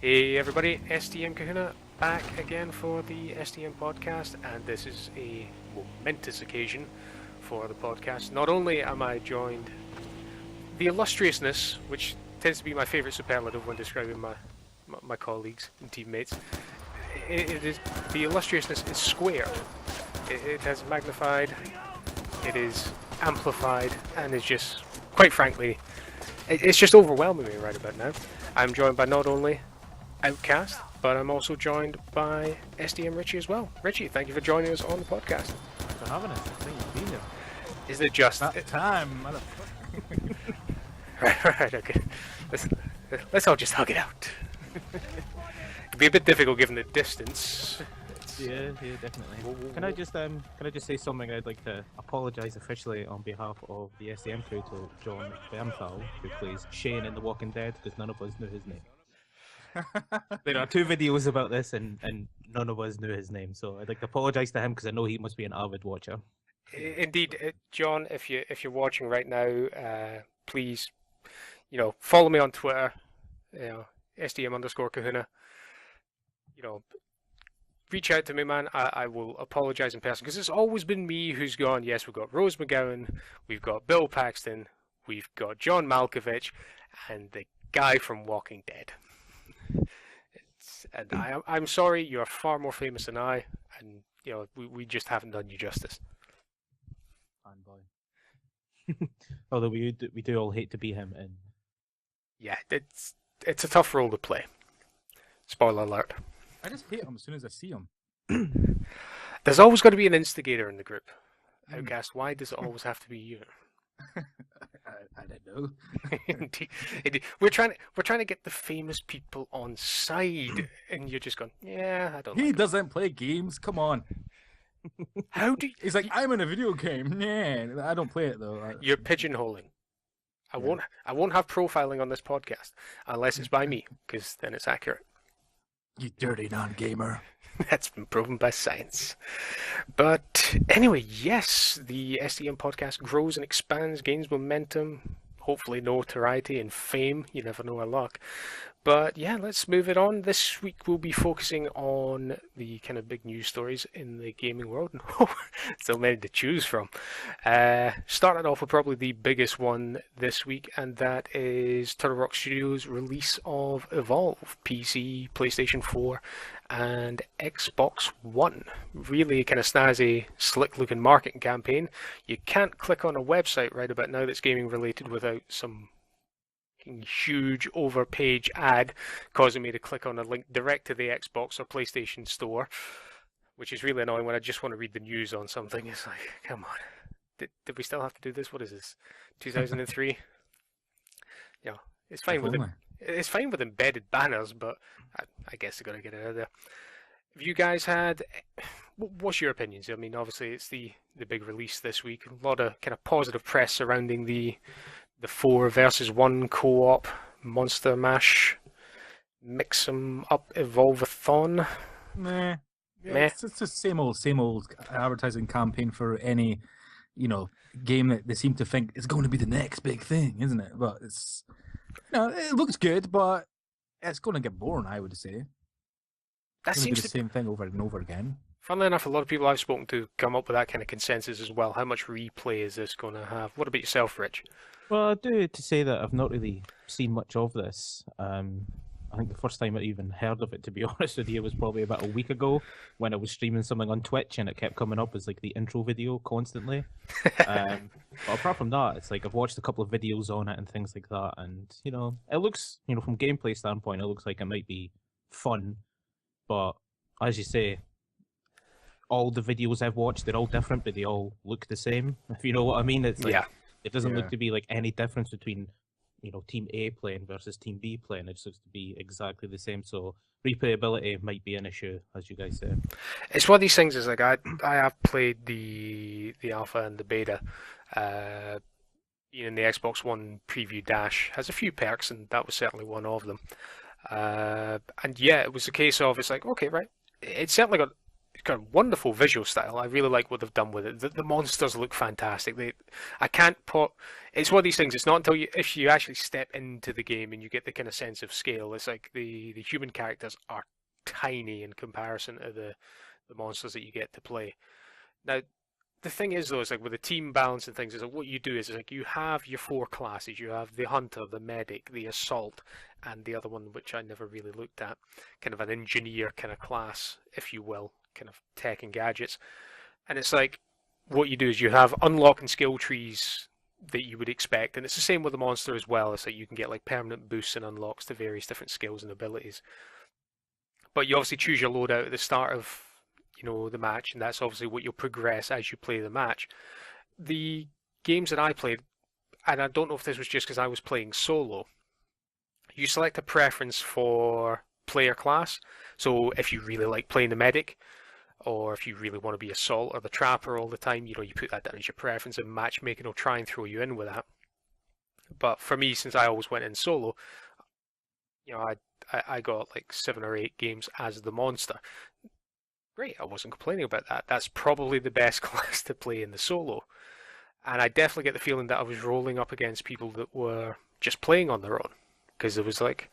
Hey everybody, S.D.M. Kahuna back again for the S.D.M. Podcast, and this is a momentous occasion for the podcast. Not only am I joined, the illustriousness, which tends to be my favourite superlative when describing my colleagues and teammates, it is the illustriousness is squared. It has magnified, it is amplified, and is just, quite frankly, it's just overwhelming me right about now. I'm joined by not only Outcast, but I'm also joined by SDM Richie as well. Richie, thank you for joining us on the podcast. Thanks for having us. Thank you for being here. Is it just that time, motherfucker? right, okay. Let's all just hug it out. It'd be a bit difficult given the distance. Yeah, definitely. Can I just say something? I'd like to apologise officially on behalf of the SDM crew to John Bernthal, who plays Shane in The Walking Dead, because none of us knew his name. There are 2 videos about this, and none of us knew his name, so I'd like to apologise to him because I know he must be an avid watcher. Indeed, John, if you're watching right now, please, follow me on Twitter, SDM_Kahuna. Reach out to me, man. I will apologise in person because it's always been me who's gone. Yes, we've got Rose McGowan, we've got Bill Paxton, we've got John Malkovich, and the guy from Walking Dead. I'm sorry, you're far more famous than I, and we just haven't done you justice. Fanboy. Although we do all hate to be him, and yeah, it's a tough role to play. Spoiler alert. I just hate him as soon as I see him. There's always got to be an instigator in the group. Outcast, why does it always have to be you? I don't know. Indeed. We're trying to get the famous people on side, and you're just going, yeah, I don't. He doesn't play games. Come on. How do you... He's like, I'm in a video game. Nah, I don't play it though. You're pigeonholing. I won't have profiling on this podcast unless it's by me, because then it's accurate. You dirty non-gamer. That's been proven by science. But anyway, yes, the SDM podcast grows and expands, gains momentum, hopefully notoriety and fame. You never know our luck. But yeah, let's move it on. This week we'll be focusing on the kind of big news stories in the gaming world. So many to choose from. Starting off with probably the biggest one this week, and that is Turtle Rock Studios' release of Evolve, PC, PlayStation 4, and Xbox One. Really kind of snazzy, slick-looking marketing campaign. You can't click on a website right about now that's gaming related without some huge overpage ad causing me to click on a link direct to the Xbox or PlayStation store, which is really annoying when I just want to read the news on something. It's like, come on, did we still have to do this? What is this, 2003? It's fine with embedded banners, but I guess they're gonna get it out of there. Have you guys had? What's your opinions? I mean, obviously it's the big release this week. A lot of kind of positive press surrounding the 4 versus 1 co-op Monster Mash mix 'em up Evolve-a-thon. Meh. It's the same old advertising campaign for any, game that they seem to think is going to be the next big thing, isn't it? But it's, it looks good, but it's going to get boring, I would say. That seems the same thing over and over again. Funnily enough, a lot of people I've spoken to come up with that kind of consensus as well. How much replay is this going to have? What about yourself, Rich? Well, I do to say that I've not really seen much of this. I think the first time I even heard of it, to be honest with you, was probably about a week ago when I was streaming something on Twitch and it kept coming up as like the intro video constantly. But apart from that, it's like I've watched a couple of videos on it and things like that, and it looks, from gameplay standpoint, it looks like it might be fun. But as you say, all the videos I've watched, they're all different, but they all look the same. If you know what I mean, it's like it doesn't look to be like any difference between Team A playing versus Team B playing. It just looks to be exactly the same. So replayability might be an issue, as you guys say. It's one of these things. Is like I have played the alpha and the beta. In the Xbox One preview dash has a few perks, and that was certainly one of them. And yeah, it was a case of it's like, okay, right. It's certainly got kind of wonderful visual style. I really like what they've done with it. The monsters look fantastic. I can't put. It's one of these things. It's not until if you actually step into the game and you get the kind of sense of scale. It's like the human characters are tiny in comparison to the monsters that you get to play. Now, the thing is, though, is like with the team balance and things, is like what you do is like you have your 4 classes. You have the hunter, the medic, the assault, and the other one, which I never really looked at, kind of an engineer kind of class, if you will, kind of tech and gadgets. And it's like what you do is you have unlock and skill trees that you would expect, and it's the same with the monster as well. It's like you can get like permanent boosts and unlocks to various different skills and abilities. But you obviously choose your loadout at the start of the match, and that's obviously what you'll progress as you play the match. The games that I played, and I don't know if this was just because I was playing solo, you select a preference for player class. So if you really like playing the medic, or if you really want to be assault or the trapper all the time, you put that down as your preference, and matchmaking will try and throw you in with that. But for me, since I always went in solo, I got like 7 or 8 games as the monster. Great, I wasn't complaining about that. That's probably the best class to play in the solo. And I definitely get the feeling that I was rolling up against people that were just playing on their own. Because it was like,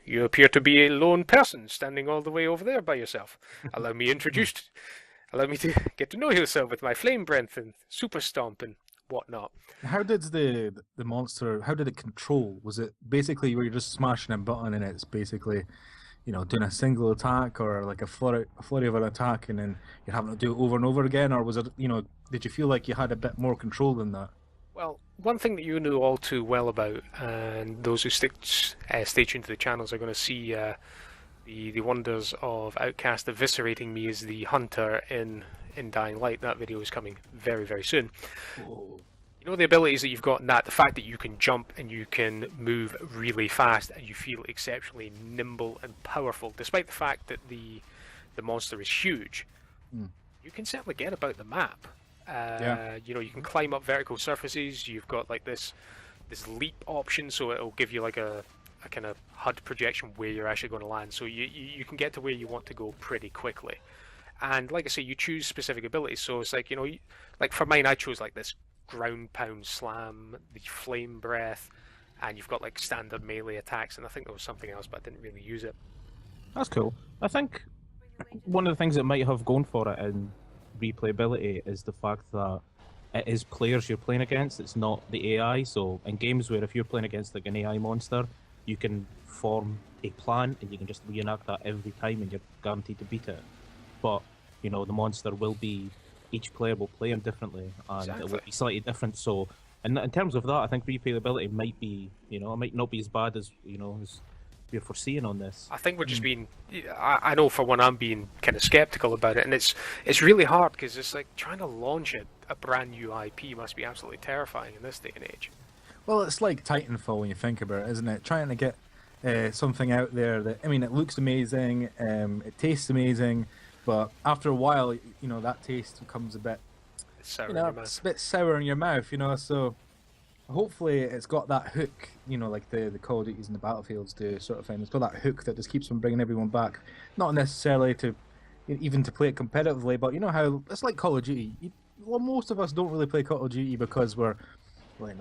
you appear to be a lone person standing all the way over there by yourself. Allow me to get to know yourself with my flame breath and super stomp and whatnot. How did the monster, how did it control? Was it basically where you're just smashing a button and it's basically doing a single attack or like a flurry of an attack and then you're having to do it over and over again? Or was it, did you feel like you had a bit more control than that? Well, one thing that you know all too well about, and those who stay tuned to the channels are going to see the wonders of Outcast eviscerating me as the hunter in Dying Light. That video is coming very, very soon. Whoa. The abilities that you've got in that, the fact that you can jump and you can move really fast and you feel exceptionally nimble and powerful, despite the fact that the monster is huge, you can certainly get about the map. You can climb up vertical surfaces. You've got like this leap option, so it'll give you like a kind of HUD projection where you're actually going to land. So you can get to where you want to go pretty quickly. And like I say, you choose specific abilities. So it's like, like for mine, I chose like this ground pound slam, the flame breath, and you've got like standard melee attacks, and I think there was something else, but I didn't really use it. That's cool. I think one of the things that might have gone for it in replayability is the fact that it is players you're playing against, it's not the AI. So in games where if you're playing against like an AI monster, you can form a plan and you can just reenact that every time and you're guaranteed to beat it. But the monster will be, each player will play him differently, and Exactly. it will be slightly different. So, in terms of that, I think replayability might be, it might not be as bad as as we're foreseeing on this. I think we're just being. I know for one, I'm being kind of skeptical about it, and it's really hard because it's like trying to launch a brand new IP must be absolutely terrifying in this day and age. Well, it's like Titanfall when you think about it, isn't it? Trying to get something out there that, it looks amazing, it tastes amazing, but after a while, that taste becomes a bit, It's sour in your mouth. it's a bit sour in your mouth, so hopefully it's got that hook, like the Call of Duties and the Battlefields do sort of thing. It's got that hook that just keeps on bringing everyone back, not necessarily to even to play it competitively, but how it's like Call of Duty. Most of us don't really play Call of Duty because we're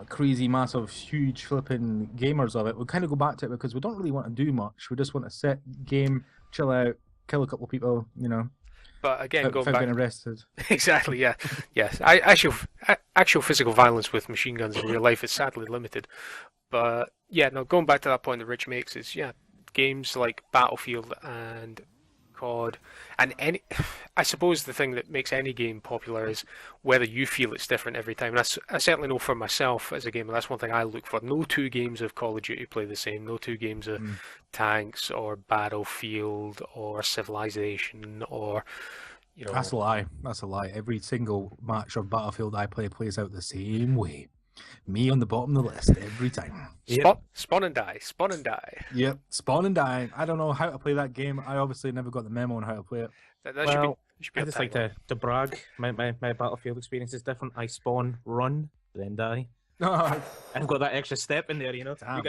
crazy, massive, huge flipping gamers of it. We kind of go back to it because we don't really want to do much. We just want to sit, game, chill out, kill a couple of people, But again, going without back, getting arrested. exactly, yeah, yes. Actual physical violence with machine guns in real life is sadly limited. But yeah, no, going back to that point that Rich makes is, games like Battlefield and COD, and I suppose the thing that makes any game popular is whether you feel it's different every time. And I certainly know for myself as a gamer, that's one thing I look for. No 2 games of Call of Duty play the same. No 2 games of Tanks or Battlefield or Civilization or That's a lie. That's a lie. Every single match of Battlefield I play plays out the same way. Me on the bottom of the list every time. Spawn and die. Spawn and die. Yep, spawn and die. I don't know how to play that game. I obviously never got the memo on how to play it. That should be I a just like tagline. to brag. My Battlefield experience is different. I spawn, run, then die. No, I've got that extra step in there, You Damn.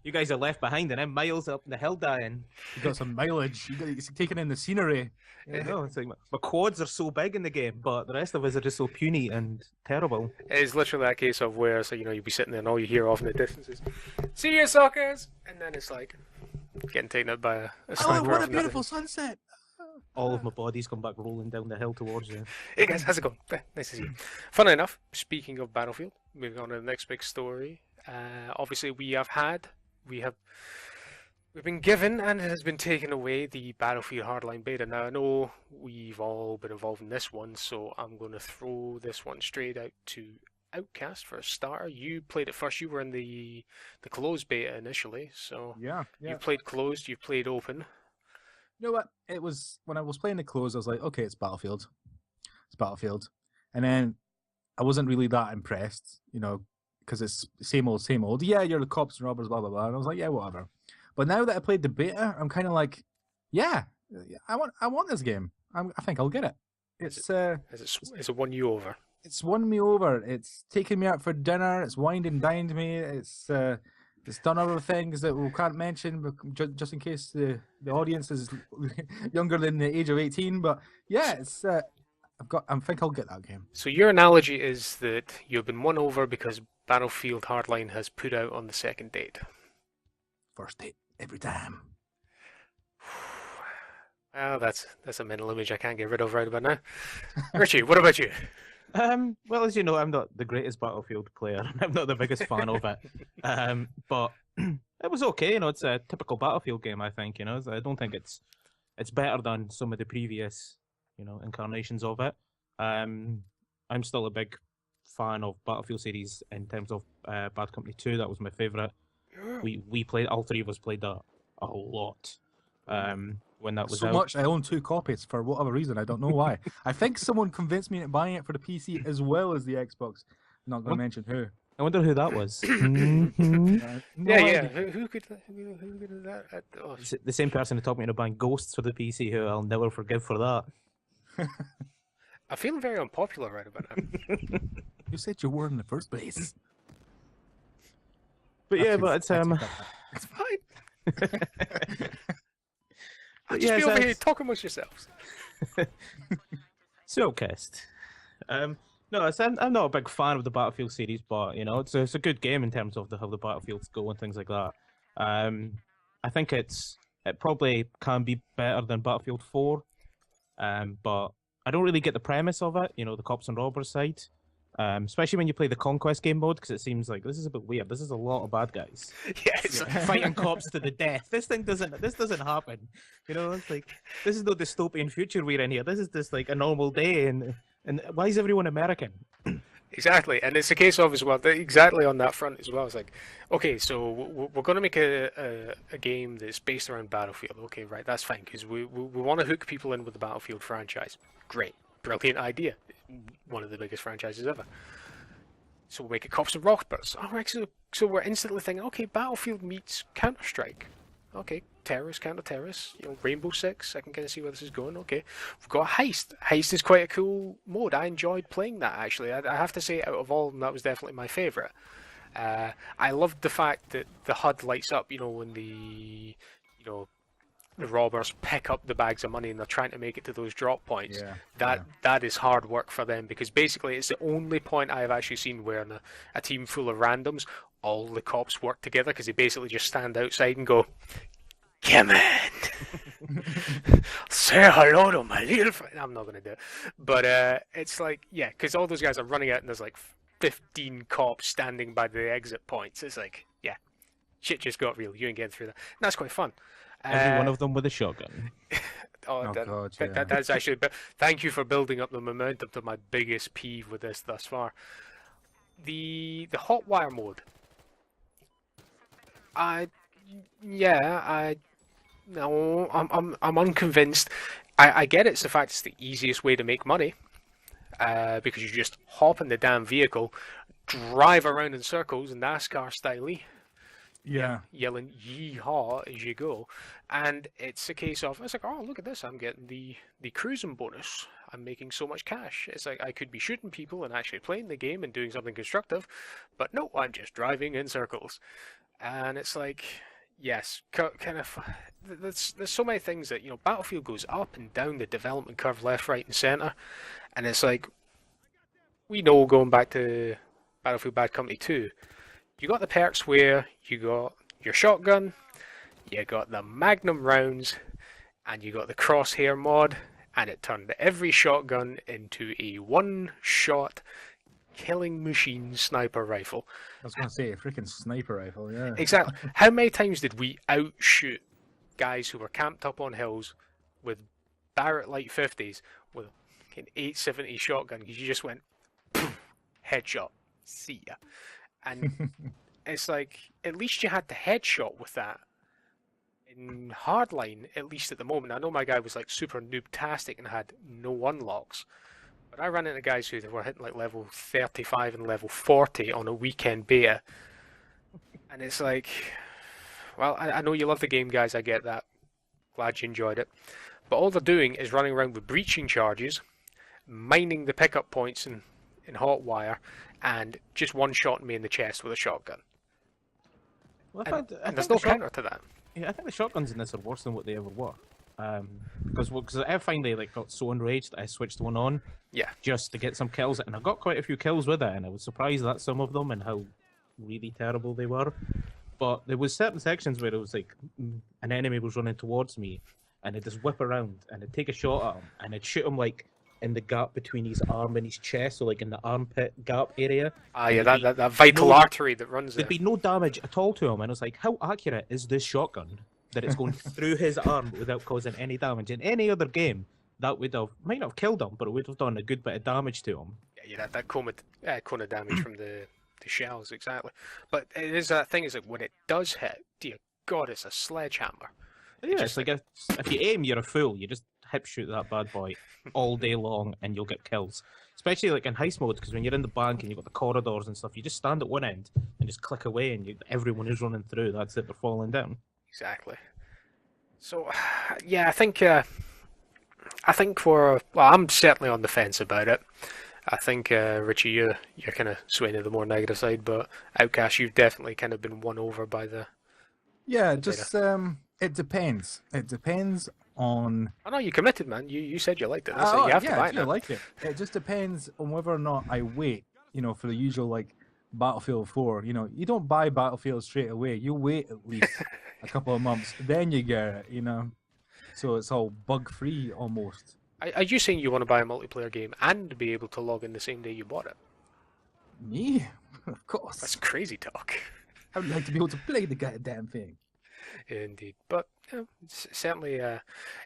You guys are left behind, and I'm miles up the hill dying. You got some mileage. You're taking in the scenery. Yeah, no, it's like my quads are so big in the game, but the rest of us are just so puny and terrible. It's literally that case of where, so you'll be sitting there and all you hear off in the distance is, "See you, suckers!" And then it's like getting taken out by a sniper. What a beautiful sunset! All of my bodies come back rolling down the hill towards you. Hey guys, how's it going? Nice to see you. Funnily enough, speaking of Battlefield, moving on to the next big story. Obviously, we've been given and it has been taken away the Battlefield Hardline beta. Now I know we've all been involved in this one, so I'm going to throw this one straight out to Outcast for a starter. You played it first. You were in the closed beta initially, so Yeah. you've played closed, you've played open. You know what? It was when I was playing the close, I was like, okay, it's Battlefield. It's Battlefield. And then I wasn't really that impressed, because it's same old, same old. Yeah, you're the cops and robbers, blah, blah, blah. And I was like, yeah, whatever. But now that I played the beta, I'm kind of like, yeah, I want this game. I think I'll get it. It's it won you over? It's won me over. It's taken me out for dinner. It's wined and dined me. It's done other things that we can't mention, but just in case the audience is younger than the age of 18. But yeah, it's I think I'll get that game. So your analogy is that you've been won over because Battlefield Hardline has put out on the second date. First date every time. Well, that's a mental image I can't get rid of right about now. Richie, what about you? Well, as you know, I'm not the greatest Battlefield player. I'm not the biggest fan of it. But it was okay. It's a typical Battlefield game, I think. I don't think it's better than some of the previous, incarnations of it. I'm still a big fan of Battlefield series in terms of Bad Company 2. That was my favourite. We played, all three of us played that a whole lot. When that was so out. Much I own 2 copies for whatever reason. I don't know why. I think someone convinced me into buying it for the PC as well as the Xbox. I'm not going to mention who. I wonder who that was. Yeah. Who could do that? Oh. The same person who taught me to buy Ghosts for the PC, who I'll never forgive for that. I'm feeling very unpopular right about now. You said you were in the first place. But yeah, but it's It's fine. I'll just be over here talking amongst yourselves. Outcast. No, I'm not a big fan of the Battlefield series, but it's a good game in terms of how the battlefields go and things like that. I think it probably can be better than Battlefield 4, but I don't really get the premise of it. The cops and robbers side. Especially when you play the Conquest game mode, because it seems like this is a bit weird. This is a lot of bad guys. Yeah, it's fighting cops to the death. This doesn't happen. It's like this is no dystopian future we're in here. This is just like a normal day, and why is everyone American? Exactly, and it's a case of as well. Exactly on that front as well. It's like, okay, so we're going to make a game that's based around Battlefield. Okay, right, that's fine because we want to hook people in with the Battlefield franchise. Great. Brilliant idea. One of the biggest franchises ever. So we'll make it cops and robbers. Alright, so we're instantly thinking, okay, Battlefield meets Counter-Strike. Okay, terrorists, counter-terrorists, Rainbow Six, I can kind of see where this is going. Okay, we've got Heist. Heist is quite a cool mode. I enjoyed playing that, actually. I have to say, out of all of them, that was definitely my favourite. I loved the fact that the HUD lights up, when the robbers pick up the bags of money and they're trying to make it to those drop points. That is hard work for them, because basically it's the only point I have actually seen where in a team full of randoms, all the cops work together, because they basically just stand outside and go, "Come in, say hello to my little friend." I'm not going to do it. But it's like, yeah, because all those guys are running out and there's like 15 cops standing by the exit points. It's like, yeah, shit just got real. You ain't getting through that. And that's quite fun. Every one of them with a shotgun. That's actually. Thank you for building up the momentum to my biggest peeve with this thus far. The hot wire mode. I'm unconvinced. I get it's the fact it's the easiest way to make money, because you just hop in the damn vehicle, drive around in circles in NASCAR style. yelling "Yeehaw" as you go, and it's a case of it's like, oh, look at this, I'm getting the cruising bonus. I'm making so much cash. It's like I could be shooting people and actually playing the game and doing something constructive, but no, I'm just driving in circles, and it's like. Yes, kind of. There's so many things that Battlefield goes up and down the development curve, left, right, and center, and it's like we know going back to Battlefield Bad Company 2, you got the perks where you got your shotgun, you got the Magnum rounds, and you got the crosshair mod, and it turned every shotgun into a one-shot killing machine sniper rifle. I was going to say a freaking sniper rifle, yeah. Exactly. How many times did we outshoot guys who were camped up on hills with Barrett Light 50s with an 870 shotgun because you just went headshot, see ya. And it's like, at least you had the headshot with that. In Hardline, at least at the moment, I know my guy was like super noob-tastic and had no unlocks. But I ran into guys who were hitting like level 35 and level 40 on a weekend beta. And it's like, well, I know you love the game, guys, I get that. Glad you enjoyed it. But all they're doing is running around with breaching charges, mining the pickup points in Hotwire, and just one-shotting me in the chest with a shotgun. Well, and there's no counter to that. Yeah, I think the shotguns in this are worse than what they ever were. Because I finally got so enraged that I switched one on, just to get some kills, and I got quite a few kills with it, and I was surprised at some of them and how really terrible they were. But there was certain sections where it was like an enemy was running towards me, and I'd just whip around and I'd take a shot at him, and I'd shoot him like in the gap between his arm and his chest, so like in the armpit gap area. Ah, yeah, that vital artery that runs there. There'd be no damage at all to him, and I was like, how accurate is this shotgun that it's going through his arm without causing any damage? In any other game, that might not have killed him, but it would have done a good bit of damage to him. Yeah, that cone of damage from the shells, exactly. But it is that thing, is that when it does hit, dear God, it's a sledgehammer. Yeah, it's like if you aim, you're a fool. You just hip shoot that bad boy all day long, and you'll get kills. Especially like in heist mode, because when you're in the bank and you've got the corridors and stuff, you just stand at one end and just click away, and everyone is running through. That's it, they're falling down. Exactly. So, yeah, I think I'm certainly on the fence about it. I think, Richie, you're kind of swaying to the more negative side, but Outcast, you've definitely kind of been won over by the... Yeah, just, it depends. It depends on... I know you committed, man. You said you liked it. That's it. You have to buy it now. I like it. It just depends on whether or not I wait, for the usual, like, Battlefield 4. You don't buy Battlefield straight away. You wait at least a couple of months, then you get it, So it's all bug-free almost. Are you saying you want to buy a multiplayer game and be able to log in the same day you bought it? Me? Of course. That's crazy talk. I would like to be able to play the goddamn thing. Indeed. But certainly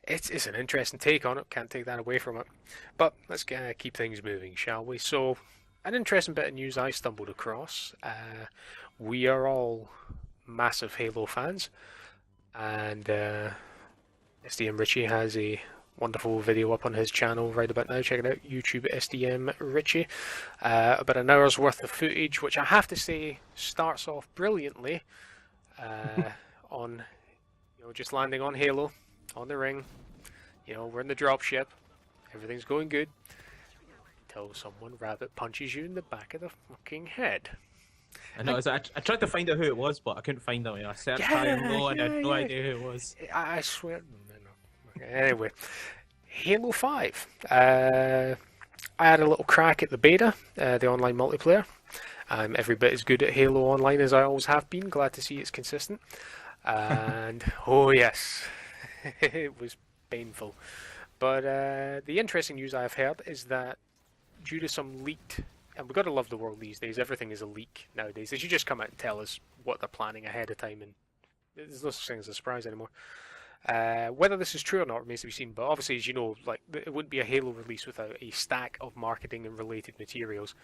it's an interesting take on it. Can't take that away from it. But let's keep things moving, shall we? So, an interesting bit of news I stumbled across. We are all massive Halo fans. And S.D.M. Richie has a wonderful video up on his channel right about now. Check it out, YouTube S.D.M. Richie. About an hour's worth of footage, which I have to say starts off brilliantly on, just landing on Halo, on the ring. We're in the dropship. Everything's going good. Until someone rabbit punches you in the back of the fucking head. I know. I tried to find out who it was, but I couldn't find out. I searched high and low, and I had no idea who it was. I swear. Anyway, Halo 5. I had a little crack at the beta, the online multiplayer. I'm every bit as good at Halo Online as I always have been. Glad to see it's consistent. And, oh yes, it was painful. But the interesting news I've heard is that due to some leaked... And we've got to love the world these days. Everything is a leak nowadays. They should just come out and tell us what they're planning ahead of time. And there's no such thing as a surprise anymore. Whether this is true or not remains to be seen, but obviously, as you know, it wouldn't be a Halo release without a stack of marketing and related materials.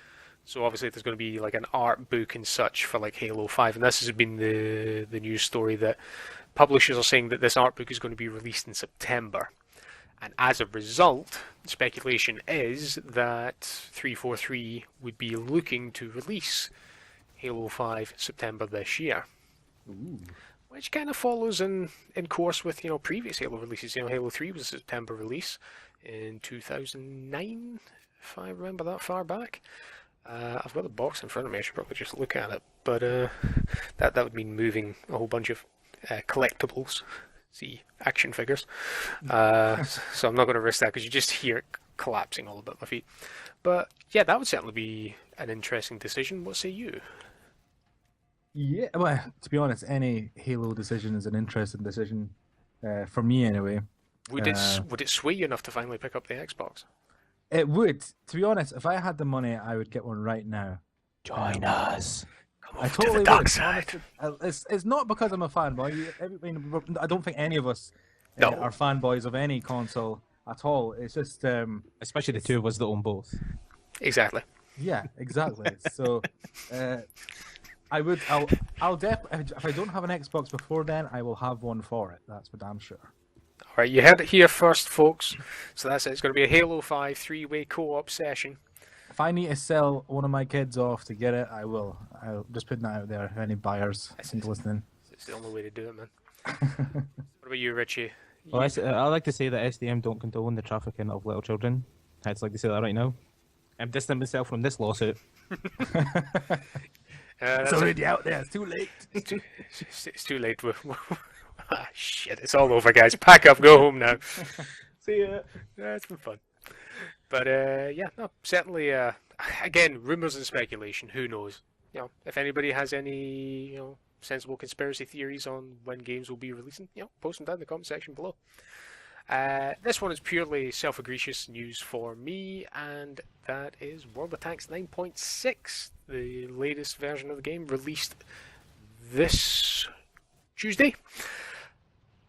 So obviously, there's going to be like an art book and such for like Halo 5, and this has been the news story that publishers are saying that this art book is going to be released in September. And as a result, speculation is that 343 would be looking to release Halo 5 September this year. Ooh. which kind of follows in course with previous Halo releases. Halo 3 was a September release in 2009, if I remember that far back. I've got the box in front of me. I should probably just look at it, but that would mean moving a whole bunch of collectibles. See, action figures. So I'm not going to risk that because you just hear it collapsing all about my feet. But yeah, that would certainly be an interesting decision. What say you? Yeah, well, to be honest, any Halo decision is an interesting decision, for me anyway. Would it sway you enough to finally pick up the Xbox? It would. To be honest, if I had the money, I would get one right now. Join us. Come I over totally to the dark would. side. Honestly, it's not because I'm a fanboy. I mean, I don't think any of us No. are fanboys of any console at all. It's just, Especially the two of us that own both. Exactly. yeah, exactly. So, I'll definitely. If I don't have an Xbox before then, I will have one for it. That's for damn sure. All right, you heard it here first, folks. So that's it. It's going to be a Halo 5 three-way co-op session. If I need to sell one of my kids off to get it, I will. I'll just put that out there. If any buyers listening. It's the only way to do it, man. What about you, Richie? Well, I like to say that SDM don't condone the trafficking of little children. I'd like to say that right now. I'm distancing myself from this lawsuit. It's already out there. It's too late. It's too late. Shit, it's all over, guys. Pack up, go home now. See ya. Yeah, it's been fun. But yeah, no, certainly. Again, rumors and speculation. Who knows? If anybody has any, sensible conspiracy theories on when games will be releasing, post them down in the comment section below. This one is purely self-egregious news for me, and that is World of Tanks 9.6, the latest version of the game, released this Tuesday.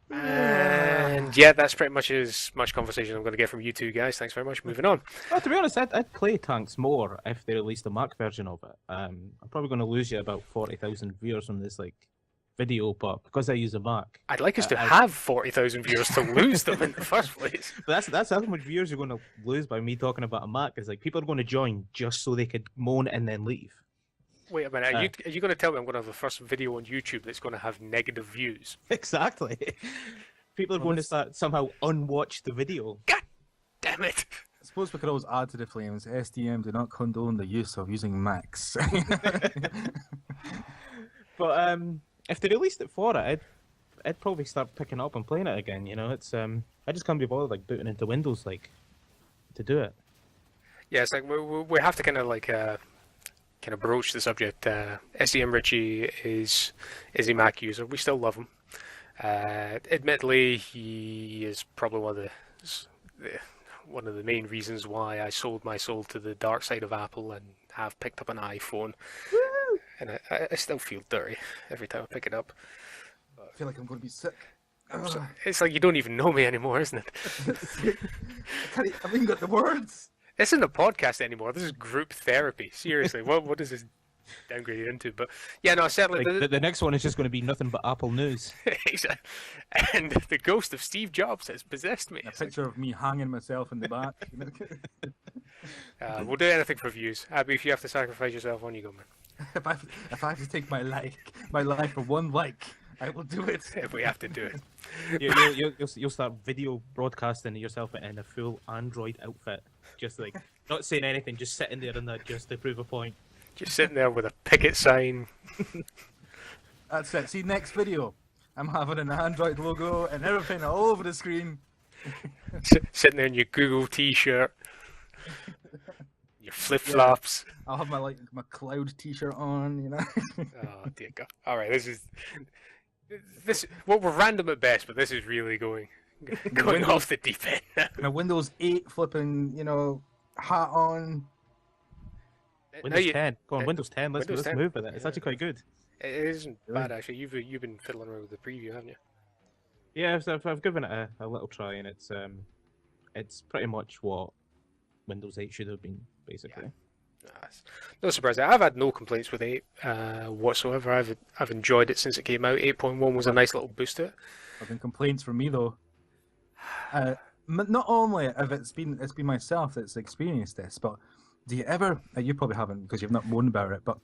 And yeah, that's pretty much as much conversation I'm going to get from you two guys. Thanks very much. Moving on. Well, to be honest, I'd play Tanks more if they released a Mac version of it. I'm probably going to lose you about 40,000 viewers from this video, but because I use a Mac, I'd like us to have 40,000 viewers to lose them in the first place. but that's how much viewers you're going to lose by me talking about a Mac. Is people are going to join just so they could moan and then leave. Wait a minute, are you going to tell me I'm going to have the first video on YouTube that's going to have negative views? Exactly. People are going to start somehow unwatch the video. God damn it! I suppose we could always add to the flames. SDM do not condone the use of using Macs. But if they released it for it, I'd probably start picking up and playing it again. It's I just can't be bothered booting into Windows to do it. Yeah, it's we have to kind of broach the subject. S.D.M. Richie is a Mac user. We still love him. Admittedly, he is probably one of the main reasons why I sold my soul to the dark side of Apple and have picked up an iPhone. Woo! And I still feel dirty every time I pick it up. I feel like I'm going to be sick. It's like you don't even know me anymore, isn't it? I haven't even got the words. This isn't a podcast anymore. This is group therapy. Seriously, what is this downgraded into? But yeah, no, certainly the next one is just going to be nothing but Apple news. Exactly. And the ghost of Steve Jobs has possessed me. A picture of me hanging myself in the back. We'll do anything for views. Abby, if you have to sacrifice yourself, on you go, man. If I have to take my life for one like, I will do it. If we have to do it. You'll start video broadcasting yourself in a full Android outfit, just not saying anything, just sitting there in that just to prove a point. Just sitting there with a picket sign. That's it. See, next video, I'm having an Android logo and everything all over the screen. Sitting there in your Google T-shirt, your flip-flops. Yeah, I'll have my cloud T-shirt on, Oh dear God! All right, this. Well, we're random at best, but this is really going off the deep end now. My Windows 8 flipping, hat on. Windows 10. Go on, Windows 10. Let's move with it. It's actually quite good. It isn't bad actually. You've been fiddling around with the preview, haven't you? Yeah, I've given it a little try, and it's pretty much what Windows 8 should have been, basically. Yeah. No surprise. I've had no complaints with 8 whatsoever. I've enjoyed it since it came out. 8.1 was a nice little boost to it. I've been complaints from me though. Not only have it's been myself that's experienced this, but do you ever? You probably haven't because you've not moaned about it. But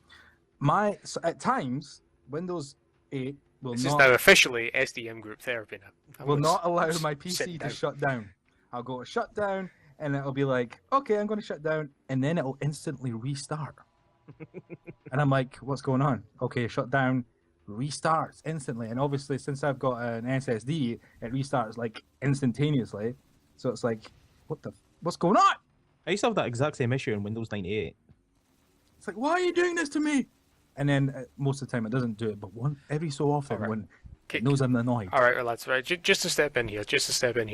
at times Windows 8 will This not is now officially SDM group therapy now. will I'm not allow just my sitting PC to down. shut down. I'll go to shut down, and it'll be like, okay, I'm going to shut down, and then it'll instantly restart. And I'm like, what's going on? Okay, shut down, restarts instantly. And obviously, since I've got an SSD, it restarts like instantaneously. So it's like, what's going on? I used to have that exact same issue in Windows 98. It's like, why are you doing this to me? And then most of the time it doesn't do it, but every so often Alright. when it knows I'm annoyed. All right, well, that's right. Just to step in here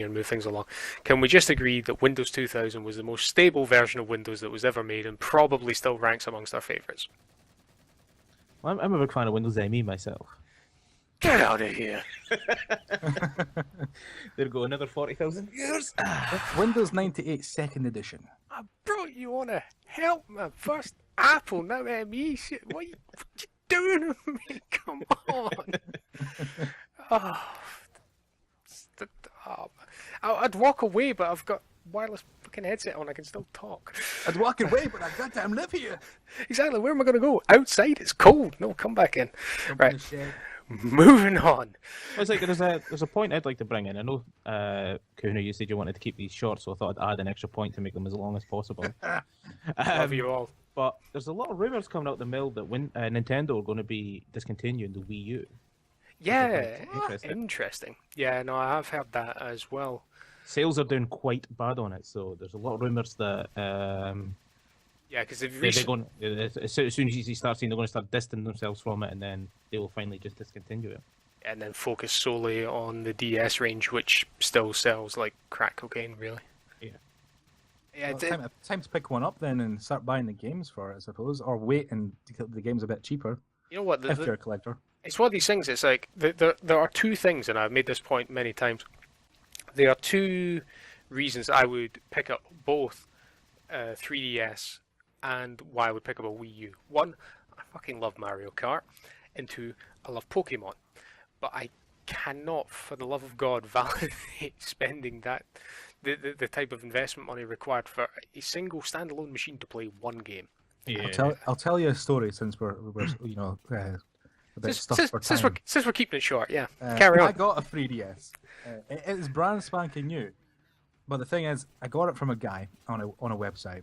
and move things along. Can we just agree that Windows 2000 was the most stable version of Windows that was ever made and probably still ranks amongst our favourites? Well, I'm a big fan of Windows ME myself. Get out of here. There go another 40,000 years. Windows 98 second edition. I brought you on a help my first Apple, now ME shit. What you doing with me? Come on. I'd walk away, but I've got wireless fucking headset on. I can still talk. I'd walk away, but I goddamn live here. Exactly. Where am I going to go? Outside? It's cold. No, come back in. Jump in Right. the shed. Moving on. Well, it's like there's a point I'd like to bring in. I know, Kahuna, you said you wanted to keep these short, so I thought I'd add an extra point to make them as long as possible. Love you all. But there's a lot of rumors coming out the mill that Nintendo are going to be discontinuing the Wii U. Yeah, Interesting. interesting. Yeah, no, I have heard that as well. Sales are doing quite bad on it, so there's a lot of rumors that Yeah, because they've they're going as soon as you start seeing, they're going to start distancing themselves from it, and then they will finally just discontinue it. and then focus solely on the DS range, which still sells like crack cocaine, really. Yeah. Yeah, Well, time to pick one up then and start buying the games for it, I suppose, or wait and the game's a bit cheaper you know what? if you're a collector. It's one of these things. It's like there are two things, and I've made this point many times. There are two reasons I would pick up both 3DS and why I would pick up a Wii U. One, I fucking love Mario Kart, and two, I love Pokemon. But I cannot, for the love of God, validate spending the type of investment money required for a single standalone machine to play one game. Yeah. I'll tell you a story since we're you know a bit stuffed for time. Since we're keeping it short, yeah. Carry on. I got a 3DS. It is brand spanking new, but the thing is, I got it from a guy on a website.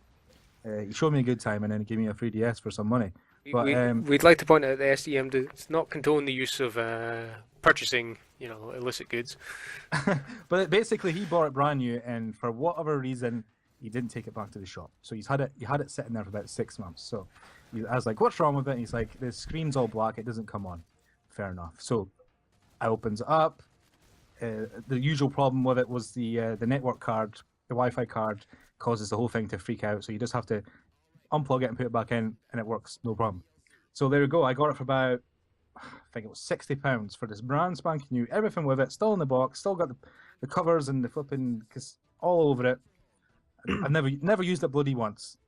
He showed me a good time and then he gave me a 3DS for some money. But We'd like to point out that S.D.M. does not condone the use of purchasing, illicit goods. but basically, he bought it brand new, and for whatever reason, he didn't take it back to the shop. So he had it sitting there for about 6 months. So I was like, "What's wrong with it?" And he's like, "The screen's all black. It doesn't come on." Fair enough. So I opens it up. The usual problem with it was the network card, the Wi-Fi card, causes the whole thing to freak out. So you just have to unplug it and put it back in, and it works, no problem. So there we go. I got it for about, I think it was £60 for this brand spanking new, everything with it, still in the box, still got the covers and the flipping all over it. I've never used it bloody once.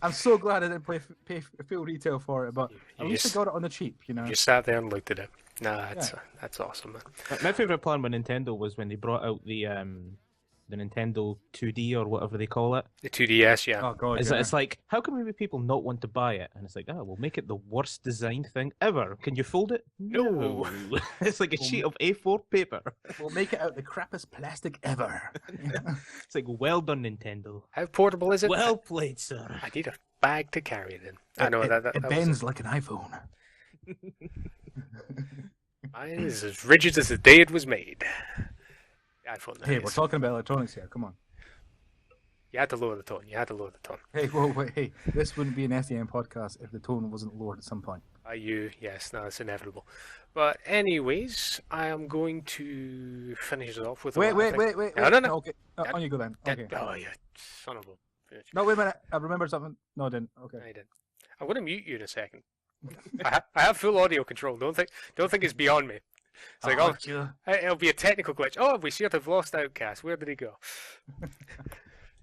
I'm so glad I didn't pay full retail for it, but at least I got it on the cheap, You sat there and looked at it. Nah, that's awesome, man. My favorite plan with Nintendo was when they brought out the Nintendo 2D or whatever they call it. The 2DS, yeah. Oh god, It's like, how can maybe people not want to buy it? And it's like, we'll make it the worst designed thing ever. Can you fold it? No. It's like a sheet of A4 paper. We'll make it out the crappiest plastic ever. It's like, well done, Nintendo. How portable is it? Well played, sir. I need a bag to carry it in. I know that bends like an iPhone. Mine is as rigid as the day it was made. iPhone. Hey, we're talking about electronics here. Come on. You had to lower the tone. Hey, whoa, wait, hey. This wouldn't be an SDM podcast if the tone wasn't lowered at some point. Yes, no, it's inevitable. But anyways, I am going to finish it off with. Wait. No. Okay, on you go then. Okay. Oh, you son of a bitch. No, wait a minute. I remembered something. No, I didn't. Okay. I didn't. I'm going to mute you in a second. I have full audio control. Don't think it's beyond me. It's like, it'll be a technical glitch. Oh, we sure to have lost Outcast. Where did he go?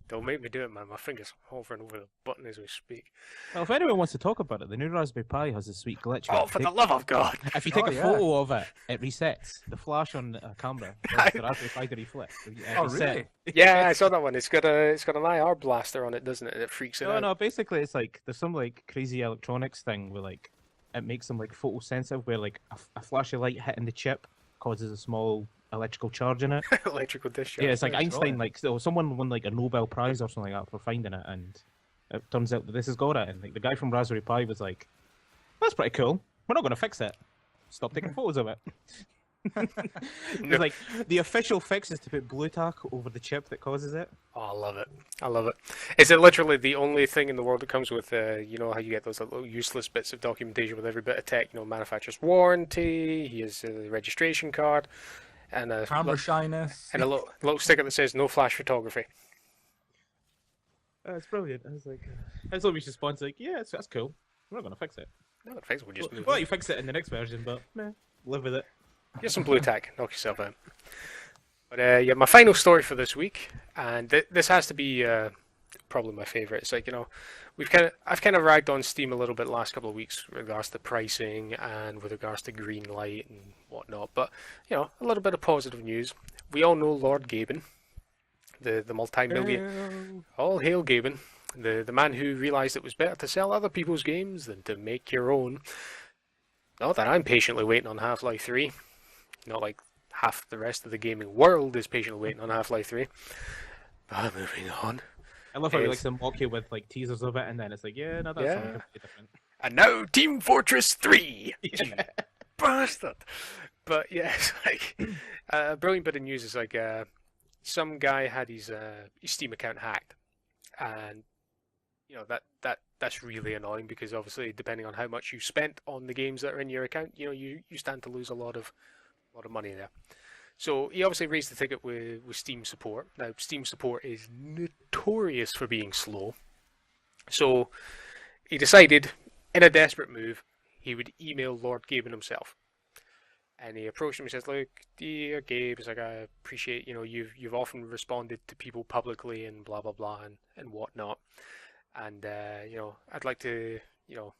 Don't make me do it, man. My finger's hovering over the button as we speak. Well, if anyone wants to talk about it, the new Raspberry Pi has a sweet glitch. Oh, for the love of God! If you take a photo of it, it resets. The flash on a camera causes the Raspberry Pi to reflect. Really? Yeah, I saw that one. It's got an IR blaster on it, doesn't it? It freaks it out. No, basically it's like there's some like crazy electronics thing with like it makes them like photosensitive, where like a flash of light hitting the chip causes a small electrical charge in it. Electrical discharge. Yeah, it's like That's Einstein, right. like so someone won like a Nobel Prize or something like that for finding it, and it turns out that this has got it. And like the guy from Raspberry Pi was like, "That's pretty cool. We're not going to fix it. Stop taking photos of it." It's like the official fix is to put blue tack over the chip that causes it. Oh, I love it. I love it. Is it literally the only thing in the world that comes with, you know, how you get those little useless bits of documentation with every bit of tech, you know, manufacturer's warranty, here's the registration card, and a Camera shyness. and a little sticker that says no flash photography. It's brilliant. I was like, that's always response like, yeah, that's cool. We're not going to fix it. No, in fact, we'll just move Well, on. you fix it in the next version, but meh, live with it. Get some blue tack, knock yourself out. But yeah, my final story for this week, and this has to be probably my favorite. It's like, you know, I've kind of ragged on Steam a little bit the last couple of weeks with regards to pricing and with regards to green light and whatnot. But you know, a little bit of positive news. We all know Lord Gaben, the multi-million. All hail Gaben, the man who realised it was better to sell other people's games than to make your own. Not that I'm patiently waiting on Half-Life 3. Not like half the rest of the gaming world is patiently waiting on Half-Life 3. But moving on. I love how he Yes. likes to mock you with like teasers of it, and then it's like, yeah, no, that's Yeah. something completely different. And now Team Fortress 3! Yeah. Bastard! But yeah, it's like a brilliant bit of news is like some guy had his Steam account hacked, and you know that's really annoying because obviously depending on how much you spent on the games that are in your account, you know you stand to lose a lot of money there. So he obviously raised the ticket with Steam support. Now Steam support is notorious for being slow, so he decided, in a desperate move, he would email Lord Gaben himself. And he approached him and says, "Look, dear Gabe, it's like I appreciate, you know, you've often responded to people publicly and blah blah blah and whatnot. And you know, I'd like to, you know,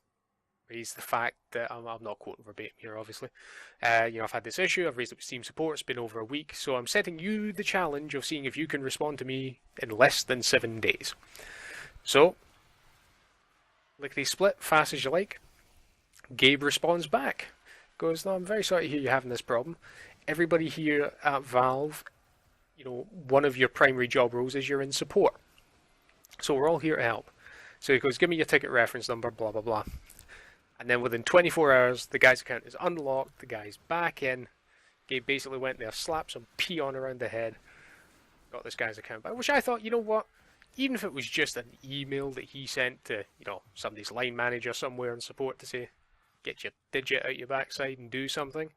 raise the fact that I'm not quoting verbatim here, obviously. You know, I've had this issue. I've raised it with Steam support. It's been over a week, so I'm setting you the challenge of seeing if you can respond to me in less than 7 days. So, lickety split, fast as you like. Gabe responds back. Goes, no, I'm very sorry to hear you're having this problem. Everybody here at Valve, you know, one of your primary job roles is you're in support. So we're all here to help. So he goes, give me your ticket reference number, blah, blah, blah. And then within 24 hours, the guy's account is unlocked, the guy's back in. Gabe basically went there, slapped some peon around the head, got this guy's account back. Which I thought, you know what? Even if it was just an email that he sent to, you know, somebody's line manager somewhere in support to say, get your digit out your backside and do something.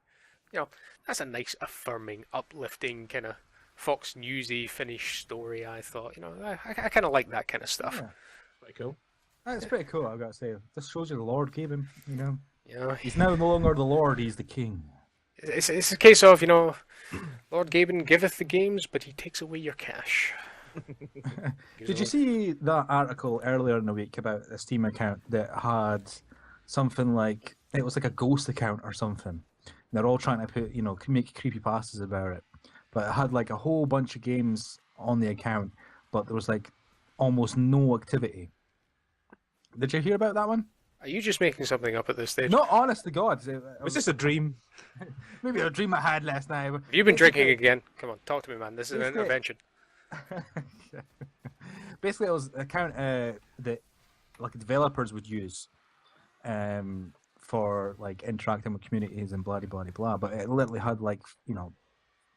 You know, that's a nice, affirming, uplifting, kind of Fox Newsy finish story, I thought. You know, I kind of like that kind of stuff. Yeah. Pretty cool. That's pretty cool, I've got to say. This shows you the Lord gave him, you know. You know, He's now no longer the Lord, he's the king. it's a case of, you know, Lord Gaben giveth the games, but he takes away your cash. Did you see that article earlier in the week about a Steam account that had something like, it was like a ghost account or something. They're all trying to put, you know, make creepypastas about it. But it had like a whole bunch of games on the account, but there was like almost no activity. Did you hear about that one? Are you just making something up at this stage? No, honest to God. Was this a dream? Maybe a dream I had last night. Have you been drinking again? Come on, talk to me, man. This is an intervention. Basically, it was an account that like developers would use for like interacting with communities and blah blah blah. But it literally had like, you know,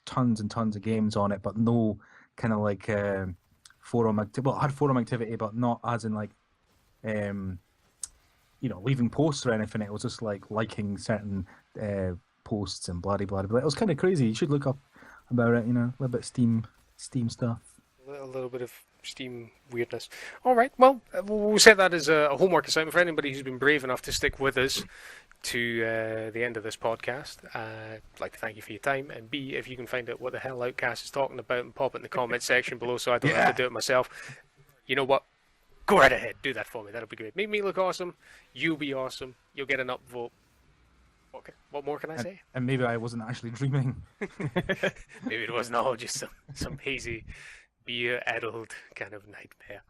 tons and tons of games on it, but no kind of like forum activity. Well, it had forum activity, but not as in like you know, leaving posts or anything. It was just like liking certain posts and blah blah blah. It was kind of crazy. You should look up about it. You know, a little bit of Steam stuff. A little bit of Steam weirdness. All right, well, we'll set that as a homework assignment for anybody who's been brave enough to stick with us to the end of this podcast. I'd like to thank you for your time, and B, if you can find out what the hell Outcast is talking about and pop it in the comment section below so I don't have to do it myself. You know what? Go right ahead, do that for me. That'll be great. Make me look awesome. You'll be awesome. You'll get an upvote. What more can I say? And maybe I wasn't actually dreaming. Maybe it wasn't all just some hazy, beer-addled kind of nightmare.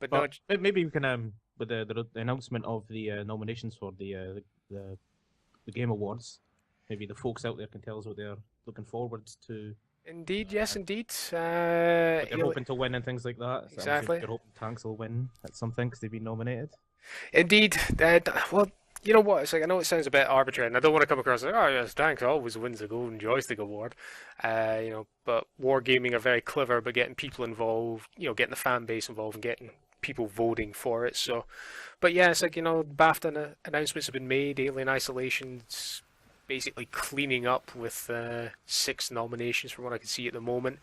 But no, Maybe we can with the announcement of the nominations for the Game Awards, maybe the folks out there can tell us what they're looking forward to. Indeed, yes, indeed. What they're hoping to win and things like that. So exactly. they're hoping Tanks will win at something because they've been nominated. Indeed. Well, you know what? It's like, I know it sounds a bit arbitrary, and I don't want to come across like, oh yes, Tanks always wins the Golden Joystick Award. But Wargaming are very clever about getting people involved, getting the fan base involved and getting people voting for it. So, but yeah, it's like, BAFTA announcements have been made. Alien Isolation's basically cleaning up with 6 nominations from what I can see at the moment.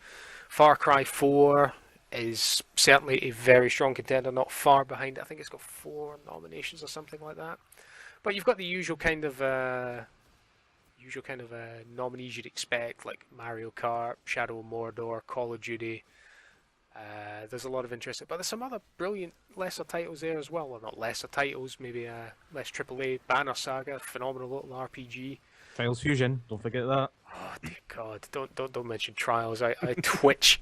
Far Cry 4 is certainly a very strong contender, not far behind. I think it's got 4 nominations or something like that. But you've got the usual kind of nominees you'd expect, like Mario Kart, Shadow of Mordor, Call of Duty. There's a lot of interest, but there's some other brilliant lesser titles there as well. Well, not lesser titles, maybe less AAA. Banner Saga, phenomenal little RPG. Trials Fusion, don't forget that. Oh dear God! Don't mention Trials. I twitch.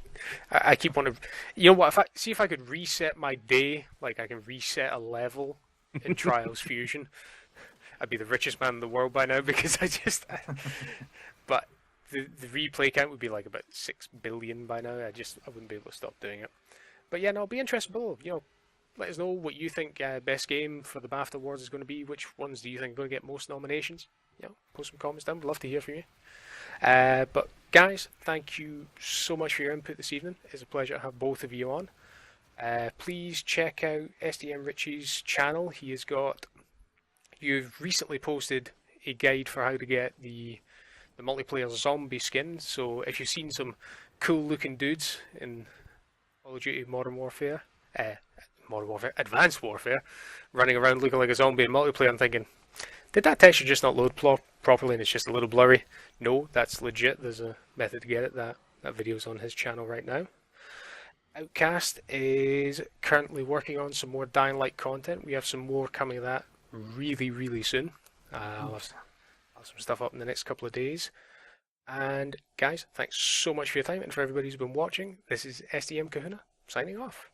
I keep wanting. You know what? If I could reset my day, like I can reset a level in Trials Fusion, I'd be the richest man in the world by now because But the replay count would be like about 6 billion by now. I wouldn't be able to stop doing it. But yeah, no, it'll be interesting below. Let us know what you think best game for the BAFTA Awards is going to be. Which ones do you think are going to get most nominations? Post some comments down. We'd love to hear from you. But guys, thank you so much for your input this evening. It's a pleasure to have both of you on. Please check out S.D.M. Richie's channel. You've recently posted a guide for how to get the multiplayer zombie skin. So if you've seen some cool looking dudes in Call of Duty Advanced Warfare, running around looking like a zombie in multiplayer, I'm thinking, did that texture just not load properly and it's just a little blurry? No, that's legit. There's a method to get it. That video's on his channel right now. Outcast is currently working on some more Dying Light content. We have some more coming of that really, really soon. I'll have some stuff up in the next couple of days. And guys, thanks so much for your time, and for everybody who's been watching, this is SDM Kahuna signing off.